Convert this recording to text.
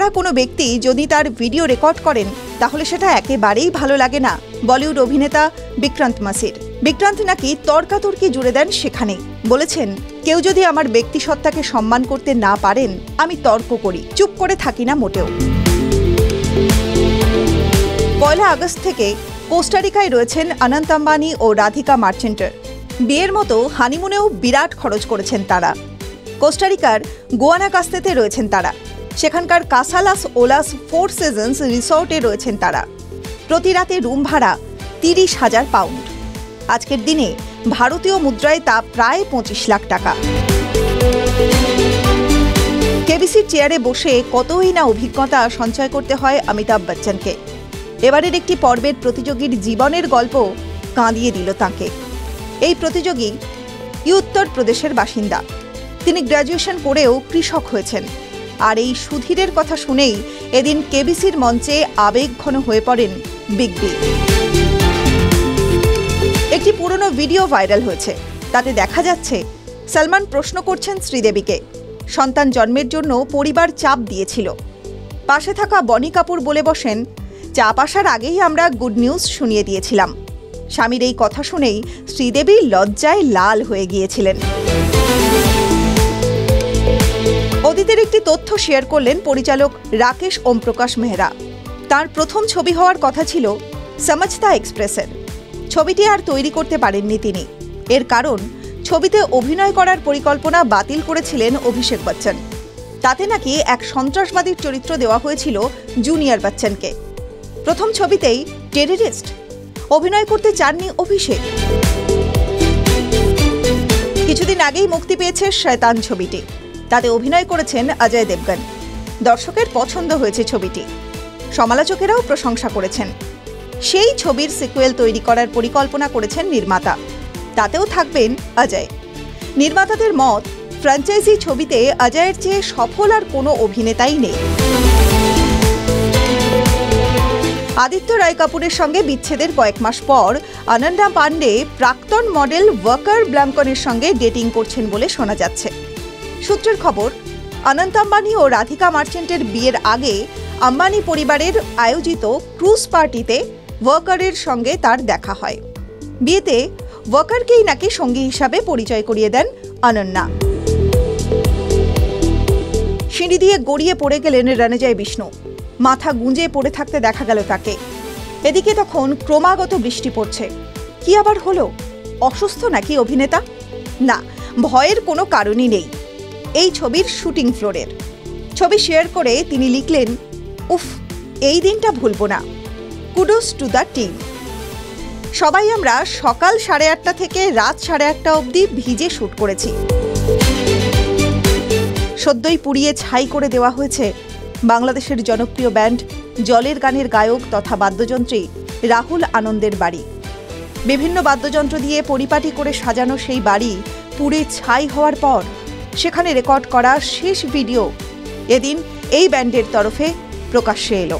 ছাড়া কোনো ব্যক্তি যদি তার ভিডিও রেকর্ড করেন তাহলে সেটা একেবারেই ভালো লাগে না বলিউড অভিনেতা বিক্রান্ত মাসির। বিক্রান্ত নাকি তর্কাতর্কি জুড়ে দেন সেখানেই। বলেছেন, কেউ যদি আমার ব্যক্তিসত্তাকে সম্মান করতে না পারেন আমি তর্ক করি, চুপ করে থাকি না মোটেও। 1 আগস্ট থেকে কোস্টারিকায় রয়েছেন অনন্ত আম্বানি ও রাধিকা মার্চেন্টার। বিয়ের মতো হানিমুনেও বিরাট খরচ করেছেন তারা। কোস্টারিকার গুয়ানাকাস্তেতে রয়েছেন তারা। সেখানকার কাসালাস ওলাস 4 সিজনস রিসর্টে রয়েছেন তারা। প্রতি রাতে রুম ভাড়া 30,000 পাউন্ড। আজকের দিনে ভারতীয় মুদ্রায় তা প্রায় 25 লাখ টাকা। কেবিসির চেয়ারে বসে কতই না অভিজ্ঞতা সঞ্চয় করতে হয় অমিতাভ বচ্চনকে। এবারের একটি পর্বের প্রতিযোগীর জীবনের গল্প কাঁদিয়ে দিল তাঁকে। এই প্রতিযোগী উত্তর প্রদেশের বাসিন্দা। তিনি গ্র্যাজুয়েশন করেও কৃষক হয়েছেন। আর এই সুধীরের কথা শুনেই এদিন কেবিসির মঞ্চে আবেগঘন হয়ে পড়েন বিগ বি। একটি পুরনো ভিডিও ভাইরাল হয়েছে। তাতে দেখা যাচ্ছে সলমান প্রশ্ন করছেন শ্রীদেবীকে। সন্তান জন্মের জন্য পরিবার চাপ দিয়েছিল। পাশে থাকা বনি কাপুর বলে বসেন, চাপ আসার আগেই আমরা গুড নিউজ শুনিয়ে দিয়েছিলাম। স্বামীর এই কথা শুনেই শ্রীদেবী লজ্জায় লাল হয়ে গিয়েছিলেন। অদিতের একটি তথ্য শেয়ার করলেন পরিচালক রাকেশ ওমপ্রকাশ মেহরা। তার প্রথম ছবি হওয়ার কথা ছিল সমঝতা এক্সপ্রেসের। ছবিটি আর তৈরি করতে পারেননি তিনি। এর কারণ, ছবিতে অভিনয় করার পরিকল্পনা বাতিল করেছিলেন অভিষেক বচ্চন। তাতে নাকি এক সন্ত্রাসবাদীর চরিত্র দেওয়া হয়েছিল জুনিয়র বচ্চনকে। প্রথম ছবিতেই টেররিস্ট অভিনয় করতে চাননি অভিষেক। কিছুদিন আগেই মুক্তি পেয়েছে শয়তান ছবিটি। তাতে অভিনয় করেছেন অজয় দেবগন। দর্শকের পছন্দ হয়েছে ছবিটি। সমালোচকেরাও প্রশংসা করেছেন। সেই ছবির সিকুয়েল তৈরি করার পরিকল্পনা করেছেন নির্মাতা। তাতেও থাকবেন অজয়। নির্মাতাদের মত, ফ্র্যাঞ্চাইজি ছবিতে অজয়ের চেয়ে সফল আর কোনো অভিনেতাই নেই। আদিত্য রায় কাপুরের সঙ্গে বিচ্ছেদের কয়েক মাস পর অনন্যা পান্ডে প্রাক্তন মডেল ওয়াকার ব্ল্যাঙ্কনের সঙ্গে ডেটিং করছেন বলে শোনা যাচ্ছে। সূত্রের খবর, অনন্ত আম্বানি ও রাধিকা মার্চেন্টের বিয়ের আগে আম্বানি পরিবারের আয়োজিত ক্রুজ পার্টিতে ওয়াকারের সঙ্গে তার দেখা হয়। বিয়েতে ওয়াকারকেই নাকি সঙ্গী হিসাবে পরিচয় করিয়ে দেন অনন্যা। সিঁড়ি দিয়ে গড়িয়ে পড়ে গেলেন রণজয় বিষ্ণু। মাথা গুঁজে পড়ে থাকতে দেখা গেল তাকে। এদিকে তখন ক্রমাগত বৃষ্টি পড়ছে। কি আবার হলো? অসুস্থ নাকি অভিনেতা? না, ভয়ের কোনো কারণই নেই। এই ছবির শুটিং ফ্লোরের ছবি শেয়ার করে তিনি লিখলেন, উফ, এই দিনটা ভুলব না। Kudos to the team. সবাই আমরা সকাল 8:30 থেকে রাত 8:30 অবধি ভিজে শুট করেছি। সদ্যই পুড়িয়ে ছাই করে দেওয়া হয়েছে বাংলাদেশের জনপ্রিয় ব্যান্ড জলের গানের গায়ক তথা বাদ্যযন্ত্রী রাহুল আনন্দের বাড়ি। বিভিন্ন বাদ্যযন্ত্র দিয়ে পরিপাটি করে সাজানো সেই বাড়ি পুড়ে ছাই হওয়ার পর সেখানে রেকর্ড করা শেষ ভিডিও এদিন এই ব্যান্ডের তরফে প্রকাশ্যে এলো।